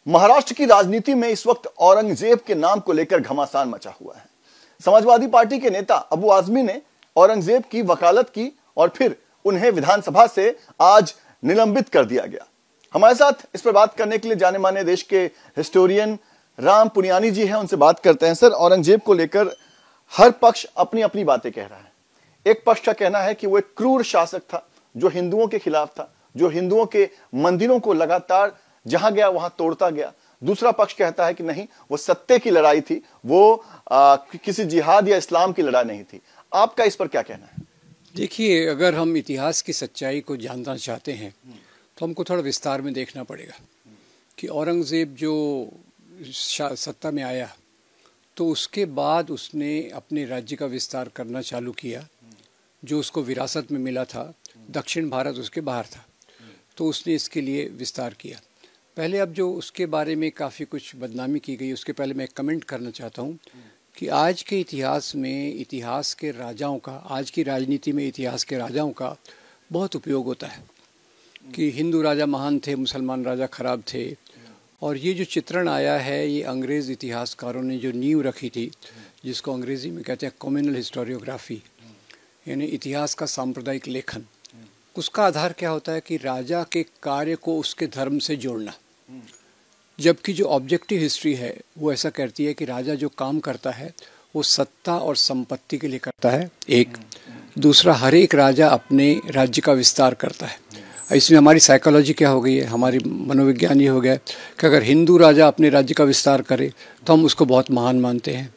महाराष्ट्र की राजनीति में इस वक्त औरंगजेब के नाम को लेकर घमासान मचा हुआ है। समाजवादी पार्टी के नेता अबू आजमी ने औरंगजेब की वकालत की और फिर उन्हें विधानसभा से आज निलंबित कर दिया गया। हमारे साथ इस पर बात करने के लिए जाने माने देश के हिस्टोरियन राम पुनियानी जी हैं, उनसे बात करते हैं। सर, औरंगजेब को लेकर हर पक्ष अपनी अपनी बातें कह रहा है। एक पक्ष का कहना है कि वो एक क्रूर शासक था जो हिंदुओं के खिलाफ था, जो हिंदुओं के मंदिरों को लगातार जहां गया वहां तोड़ता गया। दूसरा पक्ष कहता है कि नहीं, वो सत्य की लड़ाई थी, वो किसी जिहाद या इस्लाम की लड़ाई नहीं थी। आपका इस पर क्या कहना है? देखिए, अगर हम इतिहास की सच्चाई को जानना चाहते हैं तो हमको थोड़ा विस्तार में देखना पड़ेगा कि औरंगज़ेब जो सत्ता में आया तो उसके बाद उसने अपने राज्य का विस्तार करना चालू किया। जो उसको विरासत में मिला था, दक्षिण भारत उसके बाहर था, तो उसने इसके लिए विस्तार किया। पहले अब जो उसके बारे में काफ़ी कुछ बदनामी की गई, उसके पहले मैं कमेंट करना चाहता हूँ कि आज के इतिहास में इतिहास के राजाओं का, आज की राजनीति में इतिहास के राजाओं का बहुत उपयोग होता है कि हिंदू राजा महान थे, मुसलमान राजा खराब थे। और ये जो चित्रण आया है, ये अंग्रेज़ इतिहासकारों ने जो नींव रखी थी, जिसको अंग्रेज़ी में कहते हैं कम्युनल हिस्टोरियोग्राफी, यानी इतिहास का सांप्रदायिक लेखन। उसका आधार क्या होता है कि राजा के कार्य को उसके धर्म से जोड़ना, जबकि जो ऑब्जेक्टिव हिस्ट्री है वो ऐसा कहती है कि राजा जो काम करता है वो सत्ता और संपत्ति के लिए करता है। एक दूसरा, हर एक राजा अपने राज्य का विस्तार करता है। इसमें हमारी साइकोलॉजी क्या हो गई है, हमारी मनोविज्ञान ये हो गया कि अगर हिंदू राजा अपने राज्य का विस्तार करे तो हम उसको बहुत महान मानते हैं,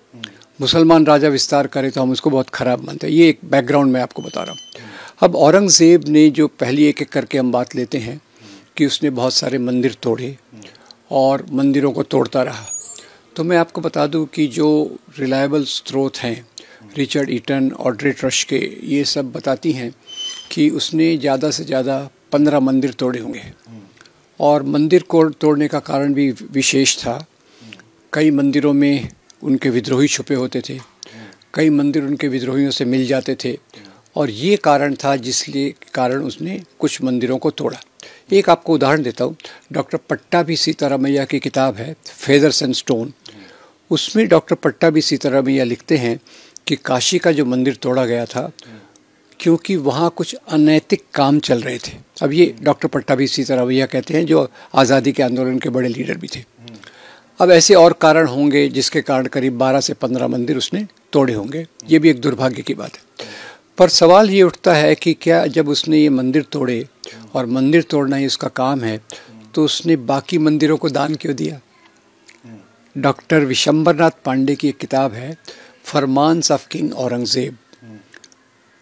मुसलमान राजा विस्तार करे तो हम उसको बहुत ख़राब मानते हैं। ये एक बैकग्राउंड मैं आपको बता रहा हूँ। अब औरंगज़ेब ने जो पहली एक एक करके हम बात लेते हैं कि उसने बहुत सारे मंदिर तोड़े और मंदिरों को तोड़ता रहा, तो मैं आपको बता दूं कि जो रिलायबल स्रोत हैं, रिचर्ड ईटन और ड्रेट रश के, ये सब बताती हैं कि उसने ज़्यादा से ज़्यादा 15 मंदिर तोड़े होंगे। और मंदिर को तोड़ने का कारण भी विशेष था। कई मंदिरों में उनके विद्रोही छुपे होते थे, कई मंदिर उनके विद्रोहियों से मिल जाते थे, और ये कारण था जिसके कारण उसने कुछ मंदिरों को तोड़ा। एक आपको उदाहरण देता हूँ, डॉक्टर पट्टाभी सीतारामैया की किताब है फेदर्स एंड स्टोन। उसमें डॉक्टर पट्टाभी सीतारामैया लिखते हैं कि काशी का जो मंदिर तोड़ा गया था क्योंकि वहाँ कुछ अनैतिक काम चल रहे थे। अब ये डॉक्टर पट्टाभी सीतारामैया कहते हैं, जो आज़ादी के आंदोलन के बड़े लीडर भी थे। अब ऐसे और कारण होंगे जिसके कारण करीब 12 से 15 मंदिर उसने तोड़े होंगे। ये भी एक दुर्भाग्य की बात है। पर सवाल ये उठता है कि क्या जब उसने ये मंदिर तोड़े और मंदिर तोड़ना ही उसका काम है, तो उसने बाकी मंदिरों को दान क्यों दिया? डॉक्टर विशंबरनाथ पांडे की एक किताब है farmans of king Aurangzeb.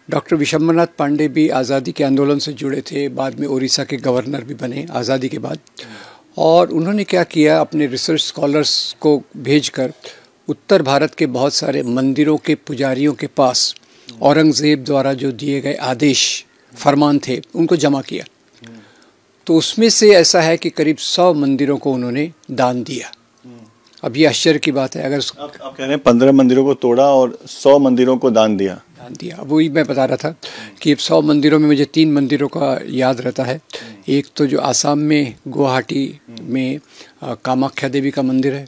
Doctor Vishambharnath Pande भी आज़ादी के आंदोलन से जुड़े थे, बाद में उड़ीसा के गवर्नर भी बने आज़ादी के बाद। और उन्होंने क्या किया, अपने रिसर्च स्कॉलर्स को भेजकर उत्तर भारत के बहुत सारे मंदिरों के पुजारियों के पास औरंगज़ेब द्वारा जो दिए गए आदेश फरमान थे उनको जमा किया। तो उसमें से ऐसा है कि करीब 100 मंदिरों को उन्होंने दान दिया। अब ये आश्चर्य की बात है। अगर आप कह रहे हैं 15 मंदिरों को तोड़ा और 100 मंदिरों को दान दिया। अब वही मैं बता रहा था कि 100 मंदिरों में मुझे 3 मंदिरों का याद रहता है। एक तो जो आसाम में गुवाहाटी में कामाख्या देवी का मंदिर है,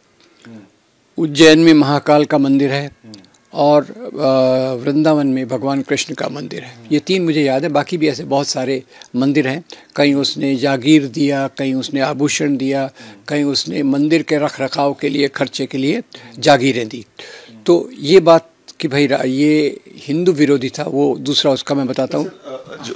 उज्जैन में महाकाल का मंदिर है, और वृंदावन में भगवान कृष्ण का मंदिर है। ये 3 मुझे याद है। बाकी भी ऐसे बहुत सारे मंदिर हैं। कहीं उसने जागीर दिया, कहीं उसने आभूषण दिया, कहीं उसने मंदिर के रख रखाव के लिए, खर्चे के लिए जागीरें दी। तो ये बात कि भाई ये हिंदू विरोधी था, वो दूसरा उसका मैं बताता हूँ।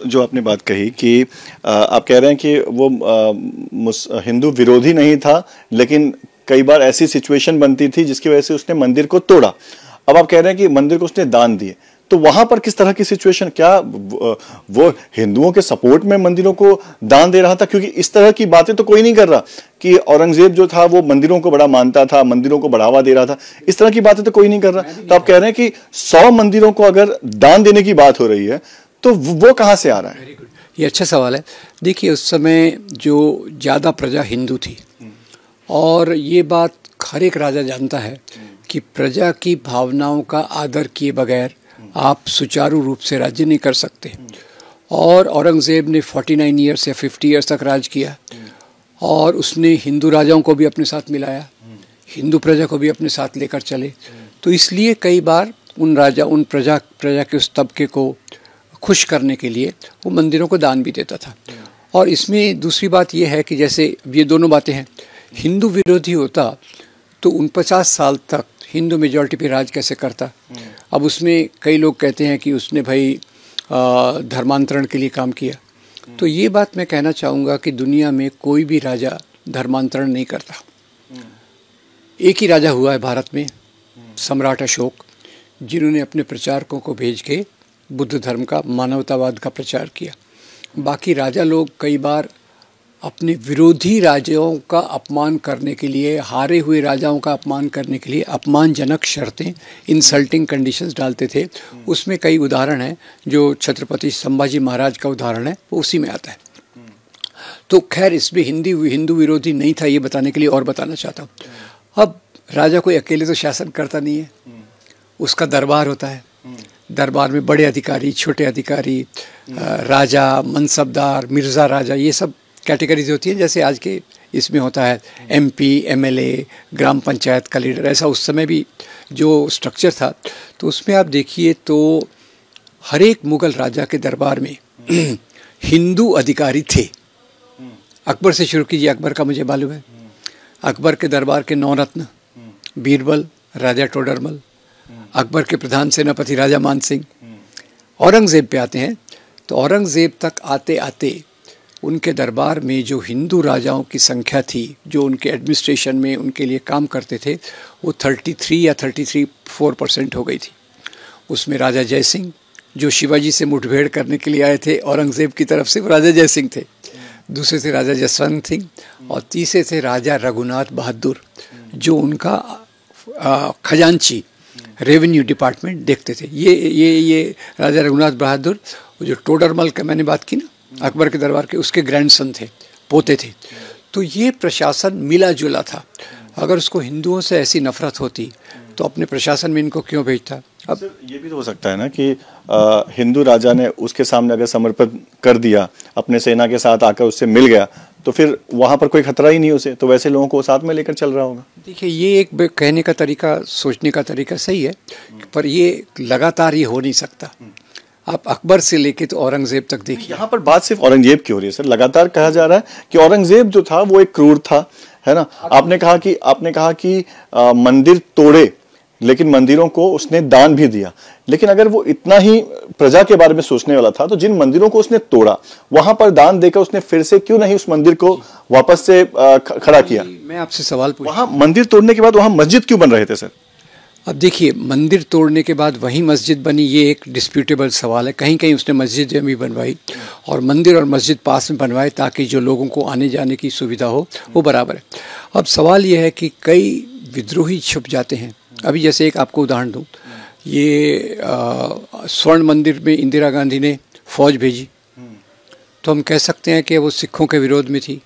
जो आपने बात कही कि आप कह रहे हैं कि वो हिंदू विरोधी नहीं था, लेकिन कई बार ऐसी सिचुएशन बनती थी जिसकी वजह से उसने मंदिर को तोड़ा। अब आप कह रहे हैं कि मंदिर को उसने दान दिए, तो वहां पर किस तरह की सिचुएशन, क्या वो हिंदुओं के सपोर्ट में मंदिरों को दान दे रहा था? क्योंकि इस तरह की बातें तो कोई नहीं कर रहा कि औरंगजेब जो था वो मंदिरों को बड़ा मानता था, मंदिरों को बढ़ावा दे रहा था। इस तरह की बातें तो कोई नहीं कर रहा। तो आप कह रहे हैं कि 100 मंदिरों को अगर दान देने की बात हो रही है तो वो कहां से आ रहा है? ये अच्छा सवाल है। देखिए, उस समय जो ज़्यादा प्रजा हिंदू थी, और ये बात हर एक राजा जानता है कि प्रजा की भावनाओं का आदर किए बगैर आप सुचारू रूप से राज्य नहीं कर सकते। और औरंगज़ेब ने 49 ईयर्स या 50 ईयर्स तक राज किया, और उसने हिंदू राजाओं को भी अपने साथ मिलाया, हिंदू प्रजा को भी अपने साथ लेकर चले। तो इसलिए कई बार उन प्रजा के उस तबके को खुश करने के लिए वो मंदिरों को दान भी देता था। और इसमें दूसरी बात ये है कि जैसे ये दोनों बातें हैं, हिंदू विरोधी होता तो 50 साल तक हिंदू मेजॉरिटी पे राज कैसे करता। अब उसमें कई लोग कहते हैं कि उसने भाई धर्मांतरण के लिए काम किया। तो ये बात मैं कहना चाहूँगा कि दुनिया में कोई भी राजा धर्मांतरण नहीं करता। एक ही राजा हुआ है भारत में, सम्राट अशोक, जिन्होंने अपने प्रचारकों को भेज के बुद्ध धर्म का, मानवतावाद का प्रचार किया। बाकी राजा लोग कई बार अपने विरोधी राजाओं का अपमान करने के लिए, हारे हुए राजाओं का अपमान करने के लिए अपमानजनक शर्तें, इंसल्टिंग कंडीशंस डालते थे। उसमें कई उदाहरण हैं, जो छत्रपति संभाजी महाराज का उदाहरण है वो उसी में आता है। तो खैर इसमें हिंदू विरोधी नहीं था, ये बताने के लिए और बताना चाहता हूँ। अब राजा कोई अकेले तो शासन करता नहीं है, उसका दरबार होता है। दरबार में बड़े अधिकारी, छोटे अधिकारी, राजा, मनसबदार, मिर्ज़ा राजा, ये सब कैटेगरीज होती हैं। जैसे आज के इसमें होता है MP, MLA, ग्राम पंचायत का लीडर, ऐसा उस समय भी जो स्ट्रक्चर था। तो उसमें आप देखिए तो हर एक मुग़ल राजा के दरबार में हिंदू अधिकारी थे। अकबर से शुरू कीजिए, अकबर का मुझे मालूम है। अकबर के दरबार के 9 रत्न, बीरबल, राजा टोडरमल, अकबर के प्रधान सेनापति राजा मान सिंह। औरंगज़ेब पे आते हैं तो औरंगज़ेब तक आते आते उनके दरबार में जो हिंदू राजाओं की संख्या थी, जो उनके एडमिनिस्ट्रेशन में उनके लिए काम करते थे, वो 33 या 33-4% हो गई थी। उसमें राजा जय सिंह, जो शिवाजी से मुठभेड़ करने के लिए आए थे औरंगज़ेब की तरफ से, वो राजा जय सिंह थे। दूसरे थे राजा जसवंत सिंह और तीसरे थे राजा रघुनाथ बहादुर, जो उनका खजांची, रेवेन्यू डिपार्टमेंट देखते थे। ये राजा रघुनाथ बहादुर, जो टोडरमल का मैंने बात की ना, अकबर के दरबार के, उसके ग्रैंडसन थे, पोते थे। तो ये प्रशासन मिला जुला था। अगर उसको हिंदुओं से ऐसी नफरत होती तो अपने प्रशासन में इनको क्यों भेजता। अब ये भी तो हो सकता है ना कि हिंदू राजा ने उसके सामने अगर समर्पण कर दिया, अपने सेना के साथ आकर उससे मिल गया, तो फिर वहाँ पर कोई खतरा ही नहीं उसे, तो वैसे लोगों को साथ में लेकर चल रहा होगा। देखिए ये एक कहने का तरीका, सोचने का तरीका सही है, पर ये लगातार ये हो नहीं सकता। आप अकबर से लेके तो औरंगजेब तक देखिए। यहाँ पर बात सिर्फ औरंगजेब की हो रही है सर, लगातार कहा जा रहा है कि औरंगजेब जो था वो एक क्रूर था, है ना। आपने कहा कि मंदिर तोड़े, लेकिन मंदिरों को उसने दान भी दिया। लेकिन अगर वो इतना ही प्रजा के बारे में सोचने वाला था, तो जिन मंदिरों को उसने तोड़ा वहां पर दान देकर उसने फिर से क्यों नहीं उस मंदिर को वापस से खड़ा किया। मैं आपसे सवाल पूछूं, वहां मंदिर तोड़ने के बाद वहां मस्जिद क्यों बन रहे थे सर। अब देखिए, मंदिर तोड़ने के बाद वहीं मस्जिद बनी, ये एक डिस्प्यूटेबल सवाल है। कहीं कहीं उसने मस्जिद भी बनवाई और मंदिर और मस्जिद पास में बनवाए ताकि जो लोगों को आने जाने की सुविधा हो, वो बराबर है। अब सवाल ये है कि कई विद्रोही छुप जाते हैं। अभी जैसे एक आपको उदाहरण दूं, ये स्वर्ण मंदिर में इंदिरा गांधी ने फौज भेजी, तो हम कह सकते हैं कि वो सिखों के विरोध में थी।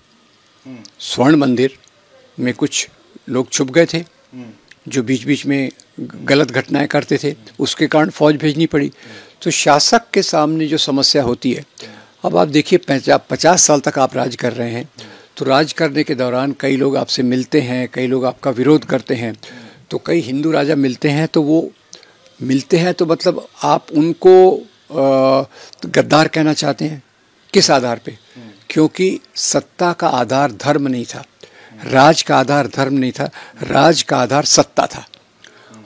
स्वर्ण मंदिर में कुछ लोग छुप गए थे जो बीच बीच में गलत घटनाएं करते थे, उसके कारण फौज भेजनी पड़ी। तो शासक के सामने जो समस्या होती है, अब आप देखिए 50 साल तक आप राज कर रहे हैं, तो राज करने के दौरान कई लोग आपसे मिलते हैं, कई लोग आपका विरोध करते हैं। तो कई हिंदू राजा मिलते हैं, तो वो मिलते हैं तो मतलब आप उनको गद्दार कहना चाहते हैं। किस आधार पे? क्योंकि सत्ता का आधार धर्म नहीं था, राज का आधार धर्म नहीं था, राज का आधार सत्ता था।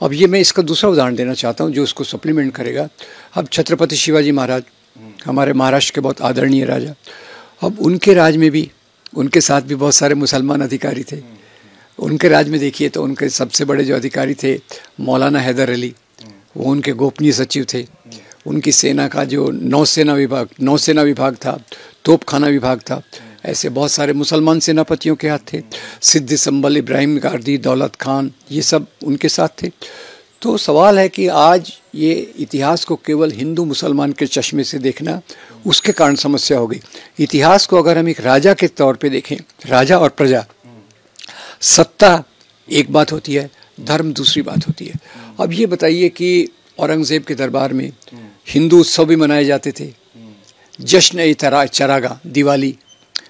अब ये मैं इसका दूसरा उदाहरण देना चाहता हूँ जो उसको सप्लीमेंट करेगा। अब छत्रपति शिवाजी महाराज हमारे महाराष्ट्र के बहुत आदरणीय राजा, अब उनके राज में भी, उनके साथ भी बहुत सारे मुसलमान अधिकारी थे। उनके राज में देखिए तो उनके सबसे बड़े जो अधिकारी थे मौलाना हैदर अली, वो उनके गोपनीय सचिव थे। उनकी सेना का जो नौसेना विभाग था, तोपखाना विभाग था, ऐसे बहुत सारे मुसलमान सेनापतियों के हाथ थे। सिद्दी संबल, इब्राहिम गारदी, दौलत खान, ये सब उनके साथ थे। तो सवाल है कि आज ये इतिहास को केवल हिंदू मुसलमान के चश्मे से देखना, उसके कारण समस्या हो गई। इतिहास को अगर हम एक राजा के तौर पे देखें, राजा और प्रजा, सत्ता एक बात होती है, धर्म दूसरी बात होती है। अब ये बताइए कि औरंगज़ेब के दरबार में हिंदू उत्सव भी मनाए जाते थे, जश्न-ए चरागा, दिवाली,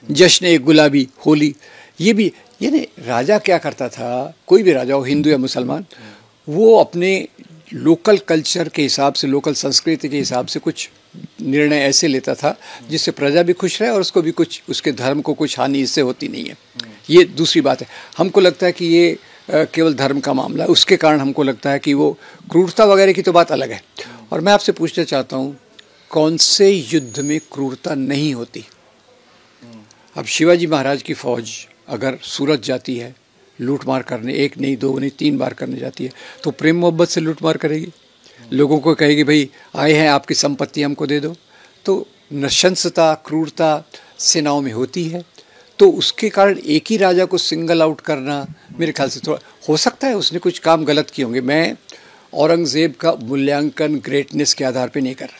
जश्न एक गुलाबी होली, ये भी, यानी राजा क्या करता था, कोई भी राजा हो, हिंदू या मुसलमान, वो अपने लोकल कल्चर के हिसाब से, लोकल संस्कृति के हिसाब से कुछ निर्णय ऐसे लेता था जिससे प्रजा भी खुश रहे और उसको भी कुछ, उसके धर्म को कुछ हानि इससे होती नहीं है। ये दूसरी बात है। हमको लगता है कि ये केवल धर्म का मामला है, उसके कारण हमको लगता है कि वो क्रूरता वगैरह की तो बात अलग है। और मैं आपसे पूछना चाहता हूँ, कौन से युद्ध में क्रूरता नहीं होती? अब शिवाजी महाराज की फौज अगर सूरत जाती है लूट मार करने, एक नहीं, दो नहीं, 3 बार करने जाती है, तो प्रेम मोहब्बत से लूट मार करेगी, लोगों को कहेगी भाई आए हैं आपकी संपत्ति हमको दे दो। तो नृशंसता, क्रूरता सेनाओं में होती है। तो उसके कारण एक ही राजा को सिंगल आउट करना मेरे ख्याल से थोड़ा, हो सकता है उसने कुछ काम गलत किए होंगे। मैं औरंगज़ेब का मूल्यांकन ग्रेटनेस के आधार पे नहीं कर रहा,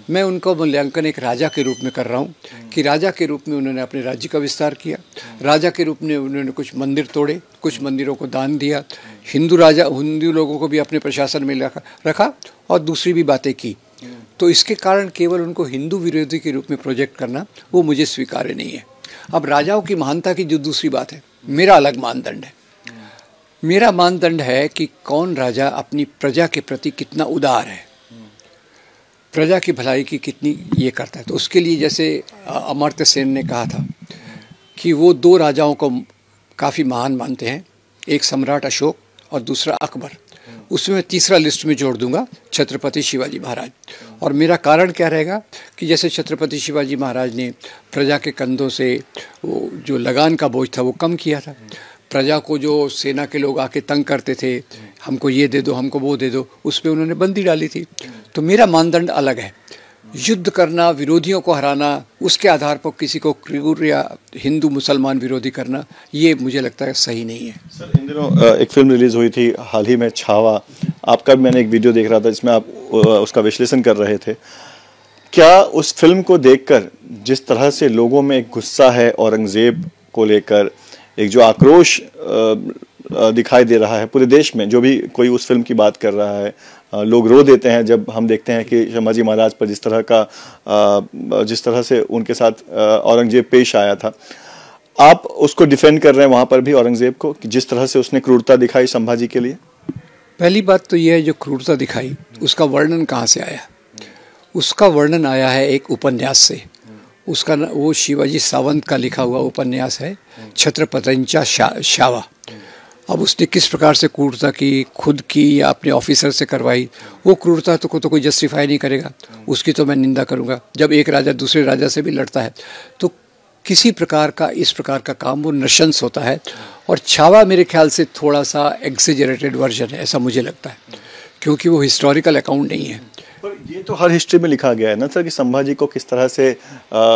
मैं उनका मूल्यांकन एक राजा के रूप में कर रहा हूँ कि राजा के रूप में उन्होंने अपने राज्य का विस्तार किया, राजा के रूप में उन्होंने कुछ मंदिर तोड़े, कुछ मंदिरों को दान दिया, हिंदू लोगों को भी अपने प्रशासन में रखा और दूसरी भी बातें की। तो इसके कारण केवल उनको हिंदू विरोधी के रूप में प्रोजेक्ट करना वो मुझे स्वीकार्य नहीं है। अब राजाओं की महानता की जो दूसरी बात है, मेरा अलग मानदंड है। मेरा मानदंड है कि कौन राजा अपनी प्रजा के प्रति कितना उदार है, प्रजा की भलाई की कितनी ये करता है। तो उसके लिए जैसे अमर्त्य सेन ने कहा था कि वो 2 राजाओं को काफ़ी महान मानते हैं, एक सम्राट अशोक और दूसरा अकबर। उसमें मैं तीसरा लिस्ट में जोड़ दूंगा छत्रपति शिवाजी महाराज। और मेरा कारण क्या रहेगा कि जैसे छत्रपति शिवाजी महाराज ने प्रजा के कंधों से वो जो लगान का बोझ था वो कम किया था, प्रजा को जो सेना के लोग आके तंग करते थे, हमको ये दे दो, हमको वो दे दो, उसमें उन्होंने बंदी डाली थी। तो मेरा मानदंड अलग है। युद्ध करना, विरोधियों को हराना, उसके आधार पर किसी को क्रूर या हिंदू मुसलमान विरोधी करना, ये मुझे लगता है सही नहीं है। सर, इन दिनों एक फिल्म रिलीज हुई थी हाल ही में, छावा। आपका भी मैंने एक वीडियो देख रहा था जिसमें आप उसका विश्लेषण कर रहे थे। क्या उस फिल्म को देखकर जिस तरह से लोगों में एक गुस्सा है औरंगजेब को लेकर, एक जो आक्रोश दिखाई दे रहा है पूरे देश में, जो भी कोई उस फिल्म की बात कर रहा है, लोग रो देते हैं जब हम देखते हैं कि संभाजी महाराज पर जिस तरह से उनके साथ औरंगजेब पेश आया था। आप उसको डिफेंड कर रहे हैं वहां पर भी औरंगजेब को, कि जिस तरह से उसने क्रूरता दिखाई संभाजी के लिए? पहली बात तो यह है, जो क्रूरता दिखाई उसका वर्णन कहाँ से आया? उसका वर्णन आया है एक उपन्यास से। उसका वो शिवाजी सावंत का लिखा हुआ उपन्यास है छत्रपतिंचा शावा। अब उसने किस प्रकार से क्रूरता की, खुद की या अपने ऑफिसर से करवाई, वो क्रूरता तो कोई जस्टिफाई नहीं करेगा, उसकी तो मैं निंदा करूंगा। जब एक राजा दूसरे राजा से भी लड़ता है तो किसी प्रकार का इस प्रकार का काम वो नृशंस होता है। और छावा मेरे ख्याल से थोड़ा सा एक्सेजरेटेड वर्जन है, ऐसा मुझे लगता है, क्योंकि वो हिस्टोरिकल अकाउंट नहीं है। पर ये तो हर हिस्ट्री में लिखा गया है ना सर, कि संभाजी को किस तरह से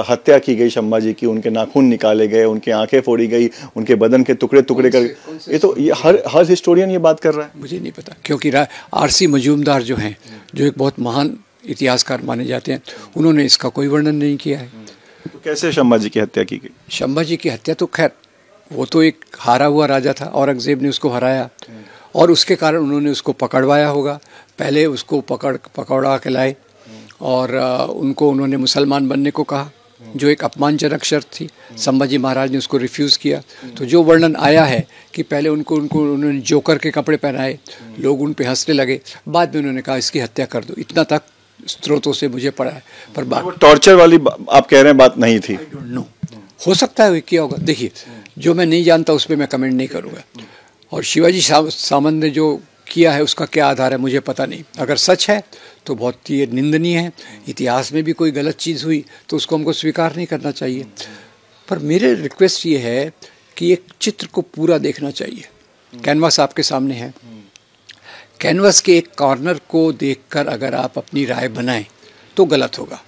हत्या की गई, संभाजी की, उनके नाखून निकाले गए, उनकी आंखें फोड़ी गई, उनके बदन के टुकड़े टुकड़े कर, ये तो हर हिस्टोरियन ये बात कर रहा है। मुझे नहीं पता, क्योंकि आरसी मजूमदार जो हैं, जो एक बहुत महान इतिहासकार माने जाते हैं, उन्होंने इसका कोई वर्णन नहीं किया है। तो कैसे संभाजी की हत्या की गई? संभाजी की हत्या तो खैर वो तो एक हारा हुआ राजा था, औरंगजेब ने उसको हराया और उसके कारण उन्होंने उसको पकड़वाया होगा। पहले उसको पकड़ा के लाए और उनको उन्होंने मुसलमान बनने को कहा, जो एक अपमानजनक शर्त थी। संभाजी महाराज ने उसको रिफ्यूज़ किया। तो जो वर्णन आया है कि पहले उनको उन्होंने जोकर के कपड़े पहनाए, लोग उन पे हंसने लगे, बाद में उन्होंने कहा इसकी हत्या कर दो। इतना तक स्रोतों से मुझे पड़ा है। पर बात टॉर्चर वाली आप कह रहे हैं बात नहीं थी? आई डोंट नो, हो सकता है क्या होगा। देखिए, जो मैं नहीं जानता उस पर मैं कमेंट नहीं करूँगा। और शिवाजी सावंत ने जो किया है उसका क्या आधार है मुझे पता नहीं। अगर सच है तो बहुत ही निंदनीय है। इतिहास में भी कोई गलत चीज़ हुई तो उसको हमको स्वीकार नहीं करना चाहिए। पर मेरे रिक्वेस्ट ये है कि एक चित्र को पूरा देखना चाहिए। कैनवास आपके सामने है, कैनवास के एक कॉर्नर को देखकर अगर आप अपनी राय बनाएं तो गलत होगा।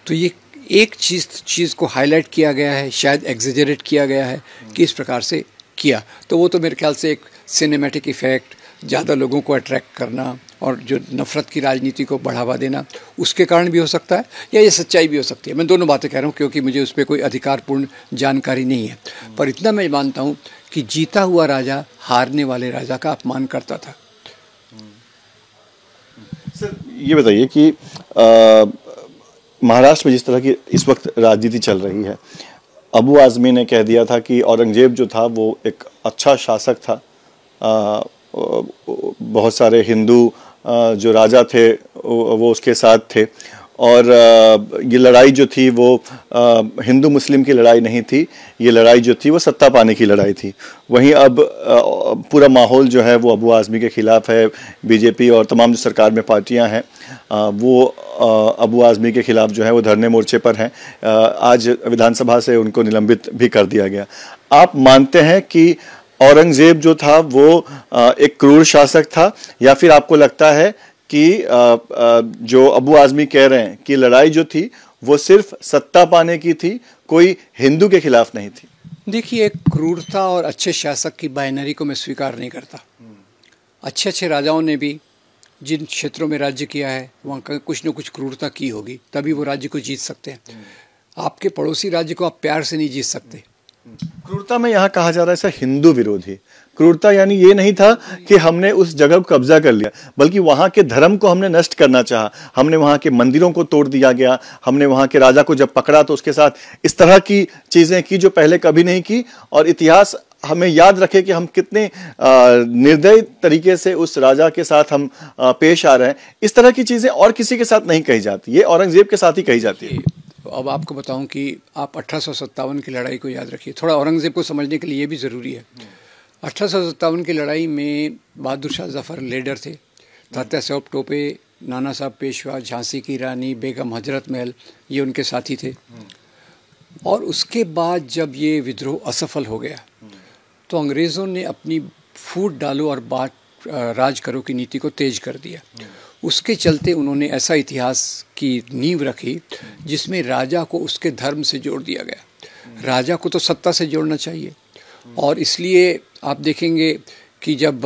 तो ये एक चीज़ को हाईलाइट किया गया है, शायद एग्जेजरेट किया गया है कि इस प्रकार से किया, तो वो तो मेरे ख्याल से एक सिनेमैटिक इफेक्ट, ज़्यादा लोगों को अट्रैक्ट करना और जो नफ़रत की राजनीति को बढ़ावा देना, उसके कारण भी हो सकता है, या ये सच्चाई भी हो सकती है। मैं दोनों बातें कह रहा हूँ क्योंकि मुझे उस पर कोई अधिकारपूर्ण जानकारी नहीं है। पर इतना मैं मानता हूँ कि जीता हुआ राजा हारने वाले राजा का अपमान करता था। सर ये बताइए कि महाराष्ट्र में जिस तरह की इस वक्त राजनीति चल रही है, अबू आज़मी ने कह दिया था कि औरंगजेब जो था वो एक अच्छा शासक था। बहुत सारे हिंदू जो राजा थे वो उसके साथ थे, और ये लड़ाई जो थी वो हिंदू मुस्लिम की लड़ाई नहीं थी, ये लड़ाई जो थी वो सत्ता पाने की लड़ाई थी। वहीं अब पूरा माहौल जो है वो अबू आज़मी के खिलाफ है। बीजेपी और तमाम जो सरकार में पार्टियां हैं वो अबू आज़मी के खिलाफ जो है वो धरने मोर्चे पर हैं। आज विधानसभा से उनको निलंबित भी कर दिया गया। आप मानते हैं कि औरंगजेब जो था वो एक क्रूर शासक था, या फिर आपको लगता है कि जो अबू आज़मी कह रहे हैं कि लड़ाई जो थी वो सिर्फ सत्ता पाने की थी, कोई हिंदू के खिलाफ नहीं थी? देखिए, एक क्रूरता और अच्छे शासक की बाइनरी को मैं स्वीकार नहीं करता। अच्छे अच्छे राजाओं ने भी जिन क्षेत्रों में राज्य किया है वहाँ कुछ न कुछ क्रूरता की होगी, तभी वो राज्य को जीत सकते हैं। आपके पड़ोसी राज्य को आप प्यार से नहीं जीत सकते। क्रूरता में यहाँ कहा जा रहा है सर हिंदू विरोधी क्रूरता, यानी ये नहीं था कि हमने उस जगह को कब्जा कर लिया, बल्कि वहां के धर्म को हमने नष्ट करना चाहा। हमने वहां के मंदिरों को तोड़ दिया गया, हमने वहां के राजा को जब पकड़ा तो उसके साथ इस तरह की चीजें की जो पहले कभी नहीं की। और इतिहास हमें याद रखे कि हम कितने निर्दयी तरीके से उस राजा के साथ हम पेश आ रहे हैं। इस तरह की चीजें और किसी के साथ नहीं कही जाती, ये औरंगजेब के साथ ही कही जाती है। अब आपको बताऊं कि आप 1857 की लड़ाई को याद रखिए। थोड़ा औरंगजेब को समझने के लिए ये भी ज़रूरी है। 1857 की लड़ाई में बहादुर शाह जफ़र लीडर थे, तात्या साहब टोपे, नाना साहब पेशवा, झांसी की रानी, बेगम हजरत महल, ये उनके साथी थे। और उसके बाद जब ये विद्रोह असफल हो गया तो अंग्रेज़ों ने अपनी फूट डालो और बात राज करो की नीति को तेज कर दिया। उसके चलते उन्होंने ऐसा इतिहास की नींव रखी जिसमें राजा को उसके धर्म से जोड़ दिया गया। राजा को तो सत्ता से जोड़ना चाहिए, और इसलिए आप देखेंगे कि जब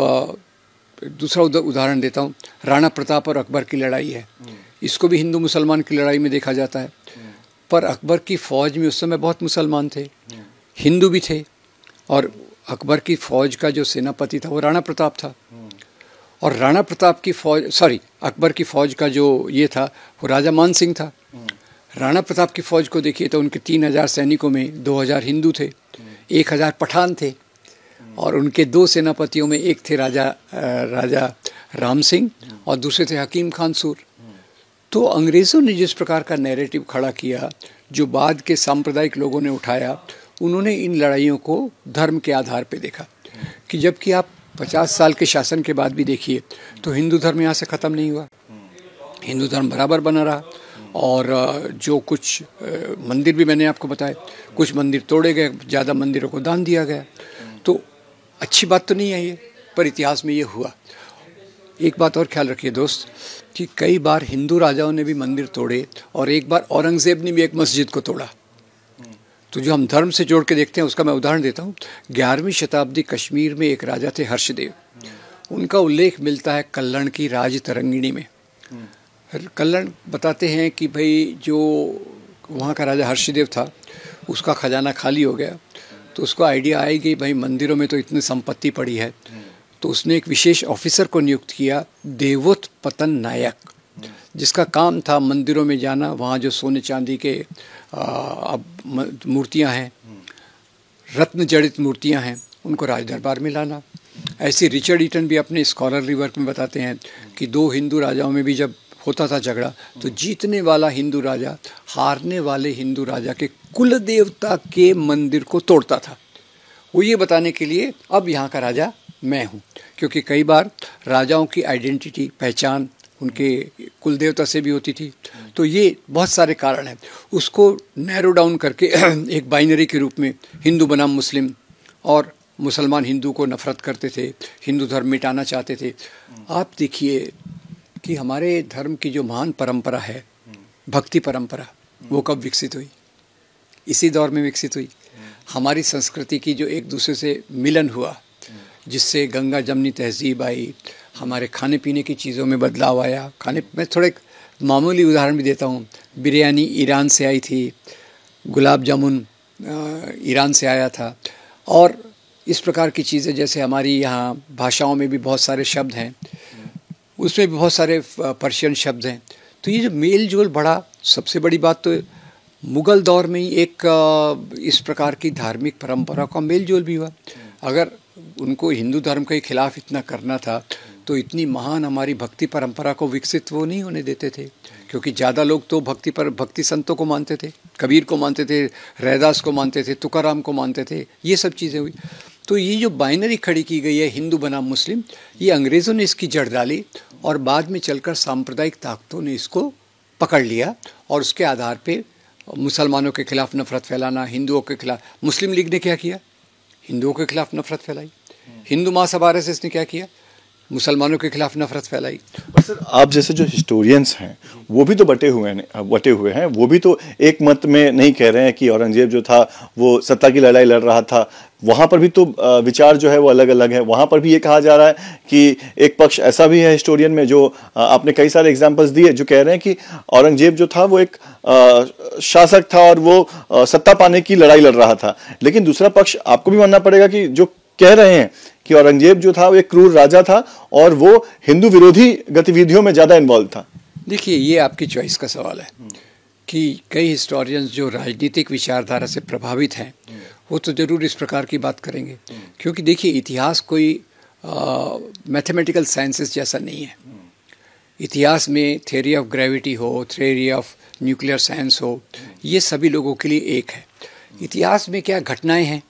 दूसरा उदाहरण देता हूँ, राणा प्रताप और अकबर की लड़ाई है। इसको भी हिंदू मुसलमान की लड़ाई में देखा जाता है, पर अकबर की फ़ौज में उस समय बहुत मुसलमान थे, हिंदू भी थे, और अकबर की फ़ौज का जो सेनापति था वो राणा प्रताप था। और राणा प्रताप की फ़ौज अकबर की फ़ौज का जो ये था वो राजा मान सिंह था। राणा प्रताप की फ़ौज को देखिए तो उनके 3000 सैनिकों में 2000 हिंदू थे, 1000 पठान थे, और उनके 2 सेनापतियों में एक थे राजा राम सिंह और दूसरे थे हकीम खान सूर। तो अंग्रेज़ों ने जिस प्रकार का नैरेटिव खड़ा किया, जो बाद के सांप्रदायिक लोगों ने उठाया, उन्होंने इन लड़ाइयों को धर्म के आधार पर देखा। कि जबकि आप 50 साल के शासन के बाद भी देखिए तो हिंदू धर्म यहाँ से ख़त्म नहीं हुआ, हिंदू धर्म बराबर बना रहा। और जो कुछ मंदिर भी मैंने आपको बताया, कुछ मंदिर तोड़े गए, ज़्यादा मंदिरों को दान दिया गया। तो अच्छी बात तो नहीं है ये, पर इतिहास में ये हुआ। एक बात और ख्याल रखिए दोस्त, कि कई बार हिंदू राजाओं ने भी मंदिर तोड़े, और एक बार औरंगज़ेब ने भी एक मस्जिद को तोड़ा। तो जो हम धर्म से जोड़ के देखते हैं उसका मैं उदाहरण देता हूँ। 11वीं शताब्दी कश्मीर में एक राजा थे हर्षदेव, उनका उल्लेख मिलता है कल्लण की राज तरंगिणी में। कल्लण बताते हैं कि भाई जो वहाँ का राजा हर्षदेव था उसका खजाना खाली हो गया, तो उसको आइडिया आई कि भाई मंदिरों में तो इतनी संपत्ति पड़ी है, तो उसने एक विशेष ऑफिसर को नियुक्त किया, देवोत्पतन नायक, जिसका काम था मंदिरों में जाना, वहाँ जो सोने चांदी के अब मूर्तियाँ हैं, रत्न जड़ित मूर्तियाँ हैं, उनको राज दरबार में लाना। ऐसे रिचर्ड ईटन भी अपने स्कॉलरली वर्क में बताते हैं कि 2 हिंदू राजाओं में भी जब होता था झगड़ा, तो जीतने वाला हिंदू राजा हारने वाले हिंदू राजा के कुल देवता के मंदिर को तोड़ता था। वो ये बताने के लिए अब यहाँ का राजा मैं हूँ, क्योंकि कई बार राजाओं की आइडेंटिटी, पहचान उनके कुल देवता से भी होती थी। तो ये बहुत सारे कारण हैं। उसको नैरो डाउन करके एक बाइनरी के रूप में हिंदू बनाम मुस्लिम, और मुसलमान हिंदू को नफ़रत करते थे, हिंदू धर्म मिटाना चाहते थे। आप देखिए कि हमारे धर्म की जो महान परंपरा है, भक्ति परंपरा, वो कब विकसित हुई? इसी दौर में विकसित हुई। हमारी संस्कृति की जो एक दूसरे से मिलन हुआ, जिससे गंगा जमनी तहजीब आई, हमारे खाने पीने की चीज़ों में बदलाव आया। मैं थोड़ा एक मामूली उदाहरण भी देता हूँ। बिरयानी ईरान से आई थी, गुलाब जामुन ईरान से आया था, और इस प्रकार की चीज़ें, जैसे हमारी यहाँ भाषाओं में भी बहुत सारे शब्द हैं, उसमें भी बहुत सारे पर्शियन शब्द हैं। तो ये जो मेल जोल बढ़ा, सबसे बड़ी बात तो मुगल दौर में ही एक इस प्रकार की धार्मिक परंपरा का मेल जोल भी हुआ। अगर उनको हिंदू धर्म के खिलाफ इतना करना था तो इतनी महान हमारी भक्ति परंपरा को विकसित वो नहीं होने देते थे, क्योंकि ज़्यादा लोग तो भक्ति संतों को मानते थे, कबीर को मानते थे, रैदास को मानते थे, तुकाराम को मानते थे, ये सब चीज़ें हुई। तो ये जो बाइनरी खड़ी की गई है हिंदू बनाम मुस्लिम, ये अंग्रेज़ों ने इसकी जड़ डाली और बाद में चलकर सांप्रदायिक ताकतों ने इसको पकड़ लिया और उसके आधार पे मुसलमानों के खिलाफ नफरत फैलाना, हिंदुओं के खिलाफ। मुस्लिम लीग ने क्या किया? हिंदुओं के खिलाफ नफरत फैलाई। हिंदू महासभा RSS ने क्या किया? मुसलमानों के खिलाफ नफरत फैलाई। पर सर, आप जैसे जो हिस्टोरियंस हैं वो भी तो बटे हुए हैं, वो भी तो एक मत में नहीं कह रहे हैं कि औरंगजेब जो था वो सत्ता की लड़ाई लड़ रहा था। वहां पर भी तो विचार जो है वो अलग अलग है। वहां पर भी ये कहा जा रहा है कि एक पक्ष ऐसा भी है हिस्टोरियन में, जो आपने कई सारे एग्जांपल्स दिए, जो कह रहे हैं कि औरंगजेब जो था वो एक शासक था और वो सत्ता पाने की लड़ाई लड़ रहा था। लेकिन दूसरा पक्ष आपको भी मानना पड़ेगा कि जो कह रहे हैं कि औरंगजेब जो था वो एक क्रूर राजा था और वो हिंदू विरोधी गतिविधियों में ज्यादा इन्वॉल्व था। देखिए, ये आपकी चॉइस का सवाल है कि कई हिस्टोरियंस जो राजनीतिक विचारधारा से प्रभावित हैं वो तो जरूर इस प्रकार की बात करेंगे, क्योंकि देखिए इतिहास कोई मैथमेटिकल साइंसेस जैसा नहीं है। इतिहास में थ्योरी ऑफ ग्रेविटी हो, थ्योरी ऑफ न्यूक्लियर साइंस हो, ये सभी लोगों के लिए एक है। इतिहास में क्या घटनाएं हैं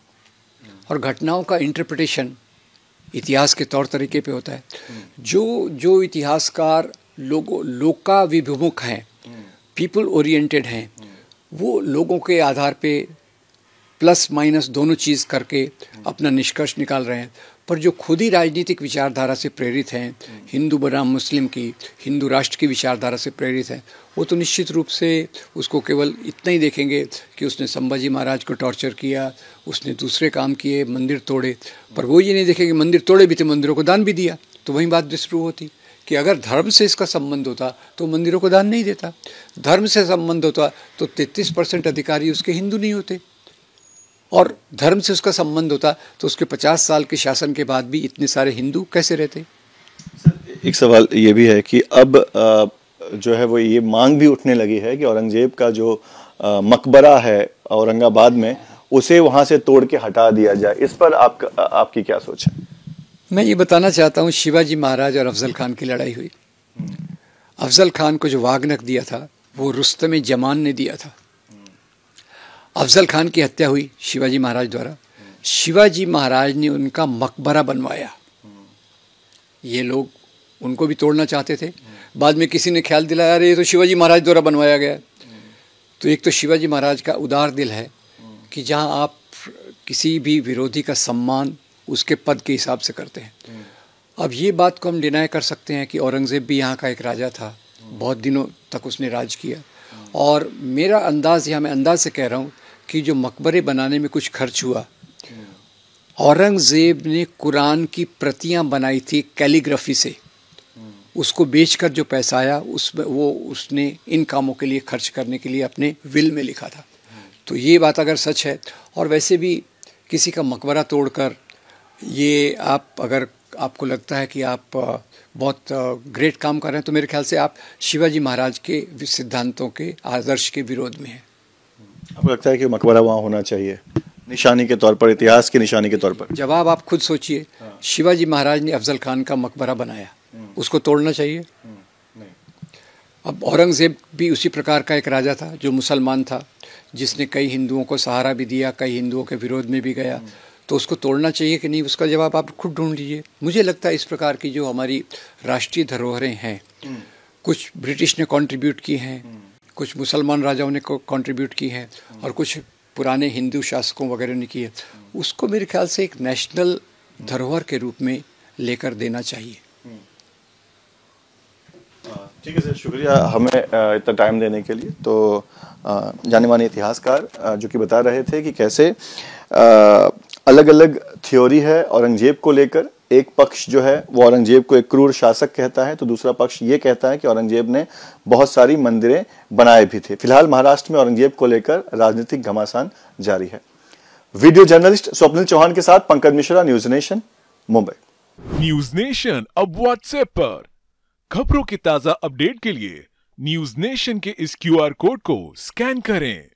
और घटनाओं का इंटरप्रिटेशन इतिहास के तौर तरीके पे होता है। जो इतिहासकार लोकाभिमुख हैं, पीपल ओरिएंटेड हैं, वो लोगों के आधार पे प्लस माइनस दोनों चीज़ करके अपना निष्कर्ष निकाल रहे हैं। पर जो खुद ही राजनीतिक विचारधारा से प्रेरित हैं, हिंदू बनाम मुस्लिम की, हिंदू राष्ट्र की विचारधारा से प्रेरित हैं, वो तो निश्चित रूप से उसको केवल इतना ही देखेंगे कि उसने संभाजी महाराज को टॉर्चर किया, उसने दूसरे काम किए, मंदिर तोड़े। पर वो ये नहीं देखेंगे मंदिर तोड़े भी थे, मंदिरों को दान भी दिया। तो वहीं बात डिस्प्रूव होती कि अगर धर्म से इसका संबंध होता तो मंदिरों को दान नहीं देता, धर्म से संबंध होता तो 33% अधिकारी उसके हिंदू नहीं होते, और धर्म से उसका संबंध होता तो उसके 50 साल के शासन के बाद भी इतने सारे हिंदू कैसे रहते। एक सवाल ये भी है कि अब जो है वो ये मांग भी उठने लगी है कि औरंगजेब का जो मकबरा है औरंगाबाद में, उसे वहां से तोड़ के हटा दिया जाए। इस पर आपकी क्या सोच है? मैं ये बताना चाहता हूँ, शिवाजी महाराज और अफजल खान की लड़ाई हुई। अफजल खान को जो वागनक दिया था वो रुस्तम जमान ने दिया था। अफजल खान की हत्या हुई शिवाजी महाराज द्वारा। शिवाजी महाराज ने उनका मकबरा बनवाया। ये लोग उनको भी तोड़ना चाहते थे, बाद में किसी ने ख्याल दिलाया अरे ये तो शिवाजी महाराज द्वारा बनवाया गया। तो एक तो शिवाजी महाराज का उदार दिल है कि जहाँ आप किसी भी विरोधी का सम्मान उसके पद के हिसाब से करते हैं। अब ये बात को हम डिनाई कर सकते हैं कि औरंगज़ेब भी यहाँ का एक राजा था, बहुत दिनों तक उसने राज किया। और मेरा अंदाज़, या मैं अंदाज से कह रहा हूँ कि जो मकबरे बनाने में कुछ खर्च हुआ, औरंगज़ेब ने कुरान की प्रतियां बनाई थी कैलीग्राफी से, उसको बेचकर जो पैसा आया उसमें वो उसने इन कामों के लिए खर्च करने के लिए अपने विल में लिखा था। तो ये बात अगर सच है, और वैसे भी किसी का मकबरा तोड़कर ये अगर आपको लगता है कि आप बहुत ग्रेट काम कर रहे हैं, तो मेरे ख्याल से आप शिवाजी महाराज के सिद्धांतों के आदर्श के विरोध में हैं। आपको लगता है कि मकबरा वहाँ होना चाहिए निशानी के तौर पर, इतिहास की निशानी के तौर पर? जवाब आप खुद सोचिए। शिवाजी महाराज ने अफजल खान का मकबरा बनाया, उसको तोड़ना चाहिए? अब औरंगज़ेब भी उसी प्रकार का एक राजा था जो मुसलमान था, जिसने कई हिंदुओं को सहारा भी दिया, कई हिंदुओं के विरोध में भी गया। तो उसको तोड़ना चाहिए कि नहीं, उसका जवाब आप खुद ढूंढ लीजिए। मुझे लगता है इस प्रकार की जो हमारी राष्ट्रीय धरोहरें हैं, कुछ ब्रिटिश ने कंट्रीब्यूट की हैं, कुछ मुसलमान राजाओं ने कंट्रीब्यूट की हैं, और कुछ पुराने हिंदू शासकों वगैरह ने की है, उसको मेरे ख्याल से एक नेशनल धरोहर के रूप में लेकर देना चाहिए। ठीक है सर, शुक्रिया हमें इतना टाइम देने के लिए। तो जाने माने इतिहासकार जो कि बता रहे थे कि कैसे अलग अलग थ्योरी है औरंगजेब को लेकर। एक पक्ष जो है वो औरंगजेब को एक क्रूर शासक कहता है, तो दूसरा पक्ष ये कहता है कि औरंगजेब ने बहुत सारी मंदिरें बनाए भी थे। फिलहाल महाराष्ट्र में औरंगजेब को लेकर राजनीतिक घमासान जारी है। वीडियो जर्नलिस्ट स्वप्निल चौहान के साथ Pankaj Mishra, news nation, Mumbai. News nation अब व्हाट्सएप पर खबरों के ताजा अपडेट के लिए न्यूज नेशन के इस QR कोड को स्कैन करें।